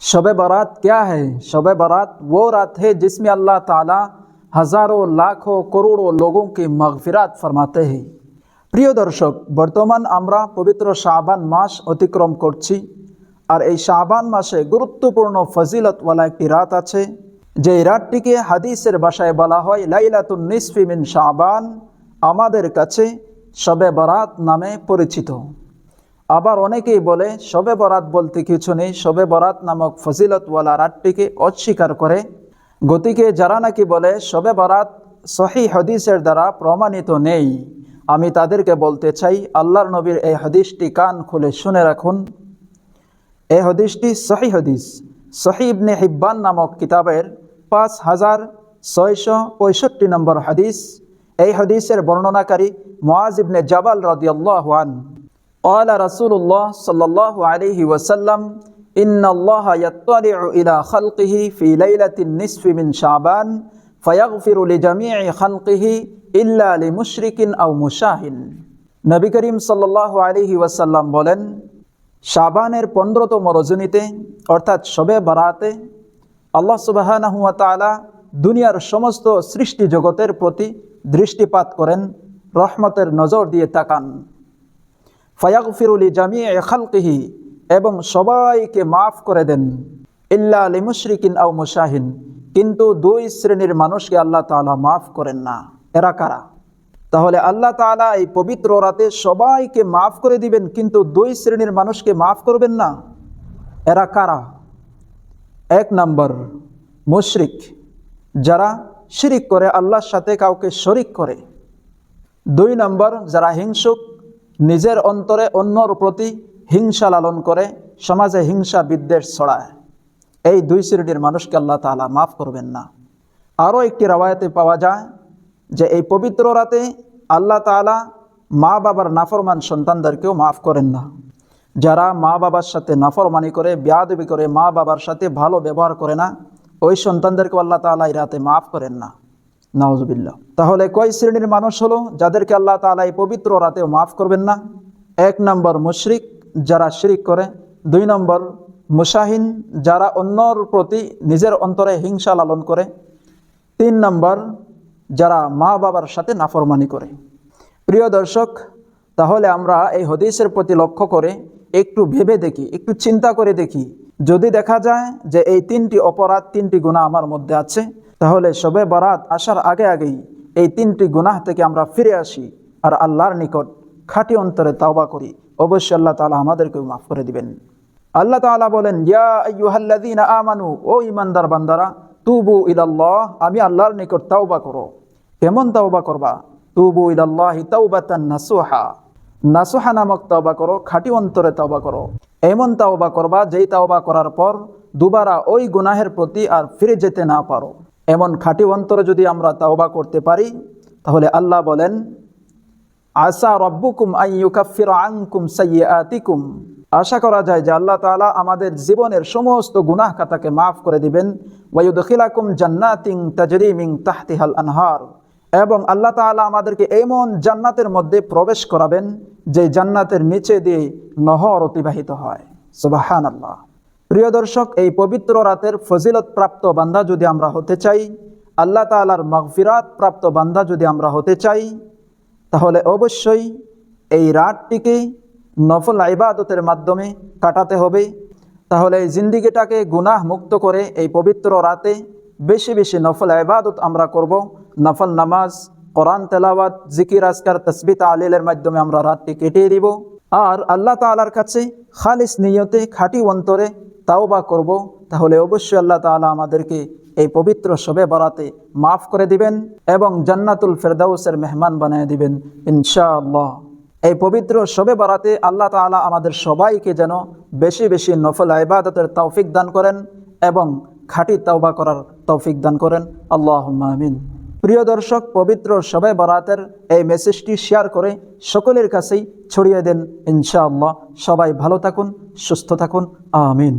शब बारात क्या है? शब बारात वो रात है जिसमें अल्लाह ताला हजारों लाखों करोड़ों लोगों की मगफिरात फरमाते हैं। প্রিয় দর্শক, বর্তমান আমরা পবিত্র শাবান মাস অতিক্রম করছি। আর এই শাবান মাসে গুরুত্বপূর্ণ ফজিলতওয়ালা একটি রাত আছে, যে রাতটিকে হাদিসের ভাষায় বলা হয় লাইলাতুন নিসফি মিন শাবান, আমাদের কাছে শবে বরাত নামে পরিচিত। আবার অনেকেই বলে শবে বরাত বলতে কিছু নেই, শবে বরাত নামক ফজিলতওয়ালা রাতটিকে অস্বীকার করে। গতিকে যারা নাকি বলে শবে বরাত সহিহ হাদিসের দ্বারা প্রমাণিত নেই, আমি তাদেরকে বলতে চাই আল্লাহর নবীর এই হাদিসটি কান খুলে শুনে রাখুন। এই হাদিসটি সহিহ হাদিস, সহিহ ইবনে হিব্বান নামক কিতাবের 5665 নম্বর হাদিস। এই হাদিসের বর্ণনাকারী মুআজ ইবনে জাবাল রাদিয়াল্লাহু আনহু قال رسول الله صلى الله عليه وسلم إن الله يطلع إلى خلقه في ليلة النصف من شعبان فيغفر لجميع خلقه إلا لمشرك أو মুশাহিন। নবী করিম সাল্লাল্লাহু আলাইহি ওয়াসাল্লাম বলেন, শাবানের 15তম রজনীতে অর্থাৎ শবে বরাতে আল্লাহ সুবহানাহু ওয়া তাআলা দুনিয়ার সমস্ত সৃষ্টি জগতের প্রতি দৃষ্টিপাত করেন, রহমতের নজর দিয়ে তাকান। ফায়াগফিরু লিজামিই খালকিহি, এবং সবাইকে মাফ করে দেন। ইল্লা লিমুশরিকিন আও মুশাহিন, কিন্তু দুই শ্রেণীর মানুষকে আল্লাহ তাআলা মাফ করেন না। এরা কারা? তাহলে আল্লাহ তাআলা এই পবিত্র রাতে সবাইকে মাফ করে দিবেন, কিন্তু দুই শ্রেণীর মানুষকে মাফ করবেন না। এরা কারা? 1 নম্বর মুশরিক, যারা শিরিক করে, আল্লাহর সাথে কাউকে শরিক করে। 2 নম্বর যারা হিংসুক, নিজের অন্তরে অন্যর প্রতি হিংসা লালন করে, সমাজে হিংসা বিদ্বেষ ছড়ায়। এই 2 শ্রেণীর মানুষকে আল্লাহ তাআলা মাফ করবেন না। আরও একটি রাওয়ায়াতে পাওয়া যায় যে এই পবিত্র রাতে আল্লাহ তাআলা মা বাবার নাফরমান সন্তানদেরকেও মাফ করেন না। যারা মা বাবার সাথে নাফরমানি করে, বেয়াদবি করে, মা বাবার সাথে ভালো ব্যবহার করে না, ওই সন্তানদেরকেও আল্লাহ তাআলা এই রাতে মাফ করেন না। নাউজুবিল্লাহ। তাহলে কয় শ্রেণীর মানুষ হলো যাদেরকে আল্লাহ তাআলা এই পবিত্র রাতেও মাফ করবেন না? 1 নম্বর মুশরিক, যারা শিরিক করে। 2 নম্বর মুশাহিন, যারা অন্যর প্রতি নিজের অন্তরে হিংসা লালন করে। 3 নম্বর যারা মা বাবার সাথে নাফরমানি করে। প্রিয় দর্শক, তাহলে আমরা এই হাদিসের প্রতি লক্ষ্য করে একটু ভেবে দেখি, একটু চিন্তা করে দেখি, যদি দেখা যায় যে এই 3টি অপরাধ, 3টি গুনাহ আমার মধ্যে আছে, তাহলে শবে বরাত আসার আগে আগেই এই 3টি গুনাহ থেকে আমরা ফিরে আসি আর আল্লাহর নিকট খাঁটি অন্তরে তাওবা করি। অবশ্যই আল্লাহ তাআলা আমাদেরকেও মাফ করে দিবেন। আল্লাহ তাআলা বলেন, ইয়া আইয়ুহাল্লাযীনা আমানু, ও ঈমানদার বান্দারা, তুবু ইলাল্লাহ, আমি আল্লাহর নিকট তাওবা করো। কেমন তাওবা করবা? তুবু ইলাল্লাহি তাওবাতান নাসুহা, নাসুহা নামক তাওবা করো, খাঁটি অন্তরে তাওবা করো। এমন তাওবা করবা যেই তাওবা করার পর দুবারা ওই গুনাহের প্রতি আর ফিরে যেতে না পারো। এমন খাঁটি অন্তরে যদি আমরা তাওবা করতে পারি, তাহলে আল্লাহ বলেন, আসা রব্বুকুম আন ইউকাফিরা আনকুম সাইয়্যাতিকুম, আশা করা যায় যে আল্লাহ তাআলা আমাদের জীবনের সমস্ত গুনাহ খাতাকে মাফ করে দিবেন। ওয়া ইউদখিলাকুম জান্নাতিন তাজরি মিন তাহতিহাল আনহার, এবং আল্লাহ তাআলা আমাদেরকে এমন জান্নাতের মধ্যে প্রবেশ করাবেন যে জান্নাতের নিচে দিয়ে নহর অতিবাহিত হয়। সুবহানাল্লাহ। প্রিয় দর্শক, এই পবিত্র রাতের ফজিলত প্রাপ্ত বান্দা যদি আমরা হতে চাই, আল্লাহ তাআলার মাগফিরাত প্রাপ্ত বান্দা যদি আমরা হতে চাই, তাহলে অবশ্যই এই রাতটিকে নফল ইবাদতের মাধ্যমে কাটাতে হবে। তাহলে এই জিন্দিগিটাকে গুনাহ মুক্ত করে এই পবিত্র রাতে বেশি বেশি নফল ইবাদত আমরা করব। নফল নামাজ, কোরআন তেলাওয়াত, জিকির আজকার, তাসবিহ তাহলিলের মাধ্যমে আমরা রাতটি কেটিয়ে দিব। আর আল্লাহ তাআলার কাছে খালিস নিয়তে খাঁটি অন্তরে তাওবা করব। তাহলে অবশ্যই আল্লাহ তাআলা আমাদেরকে এই পবিত্র শবে বরাতে মাফ করে দিবেন এবং জান্নাতুল ফেরদাউসের মেহমান বানিয়ে দিবেন ইনশাআল্লাহ। এই পবিত্র শবে বরাতে আল্লাহ তাআলা আমাদের সবাইকে যেন বেশি বেশি নফল ইবাদতের তৌফিক দান করেন এবং খাঁটি তাওবা করার তৌফিক দান করেন। আল্লাহুম্মা আমিন। প্রিয় দর্শক, পবিত্র শবে বরাতের এই মেসেজটি শেয়ার করে সকলের কাছেই ছড়িয়ে দেন ইনশাআল্লাহ। সবাই ভালো থাকুন, সুস্থ থাকুন, আমিন।